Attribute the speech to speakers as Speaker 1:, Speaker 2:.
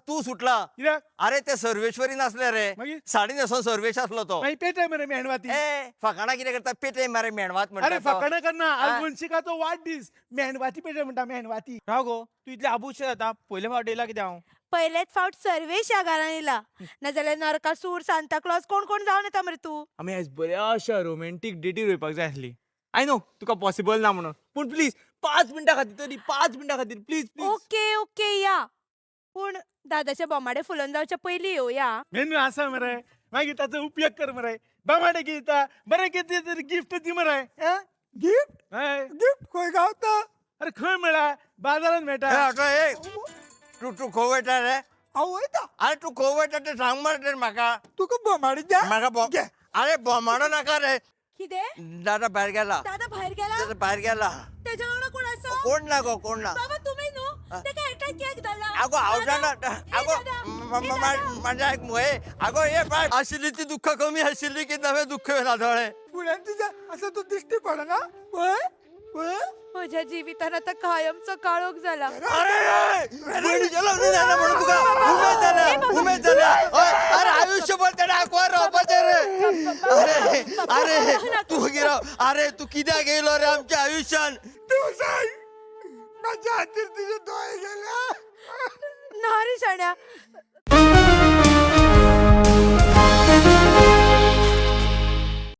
Speaker 1: तू सुटला.
Speaker 2: कित्याक
Speaker 1: अरे ते सर्वेश्वरी नसले रे,
Speaker 2: मागीर?
Speaker 1: साडी न्हेसोन सर्वेश असलो तो.
Speaker 2: मागीर पेटय मरे मेणवाती.
Speaker 1: ए फकाणां कितें करता, पेटय मरे मेणवात
Speaker 2: अरे
Speaker 1: म्हणटा तो.
Speaker 2: फकाणां करना
Speaker 1: हा?
Speaker 2: आज वंशिकाचो वाडदीस मेणवाती पेटय म्हणटा मेणवाती.
Speaker 3: राव गो तू इतले आबुश जाता पयले फावट येयला कितें हांव
Speaker 4: पहिलेच फावट सर्वेश ह्या घरान येयला नाजाल्यार नरकासूर सांताक्लॉज कोण कोण जावन येता मरे तू.
Speaker 3: आमी आयज बऱ्याशा रोमॅन्टीक डेटीर वयपाक जाय आसली. आय नो तुका पॉसिबल ना म्हणून पूण प्लीज 5 मिनटां खातीर तरी 5 मिनटां खातीर प्लीज प्लीज.
Speaker 4: ओके ओके या पूण दादाचे बोमाडे फुलोवन जावचे पयलीं येवया.
Speaker 2: मेनू आसा मरे मागीर ताचो उपयोग कर मरे. बामाडे कितें दिता बरें कितें तरी गिफ्ट दी मरे. गिफ्ट गिफ्ट खंय गावता. अरे खंय मेळा बाजारात
Speaker 1: ए,
Speaker 2: मेळटा.
Speaker 1: आगो, ए, तू खंय वयता रे.
Speaker 2: हांव वयता.
Speaker 1: अरे तू खंय वयता तें सांग मरे म्हाका.
Speaker 2: तुका बोमाडे द्या.
Speaker 1: म्हाका अरे बोमाडो नाका रे.
Speaker 4: कितें
Speaker 1: दादा भायर गेला.
Speaker 4: दादा भायर गेला.
Speaker 1: दादा भायर गेला.
Speaker 4: त्याच्या वांगडा कोण आसा.
Speaker 1: कोण ना गो, कोण ना.
Speaker 4: बाबा तुम्ही न्हू तेका एकटा केक धाडला.
Speaker 1: आगो हांव जाणा. आगो
Speaker 4: दादा.
Speaker 1: माझ्या आयक मुळे. आगो ये बाय आशिल्ली ती दुःख कमी आशिल्ली की नवे दुःख येयला दोळे.
Speaker 2: फुड्यान तुझ्या असं तू दिश्टी पडना. पळय पळय.
Speaker 4: म्हज्या जिवितान आतां कायमचो काळोख जाला.
Speaker 1: अरे बहिणीच्या लग्न झालं म्हणून तुका उमेद झाल्या, उमेद झाल्या. ओय, अरे आयुष्यभर त्या डाकवर रावपाचें रे. अरे अरे तू गिराव. अरे तू कित्याक गेलो रे आमच्या आयुष्यान.
Speaker 2: तू सांग माझ्या हातीर तुझे दोळे गेले.
Speaker 4: ना रे शाण्या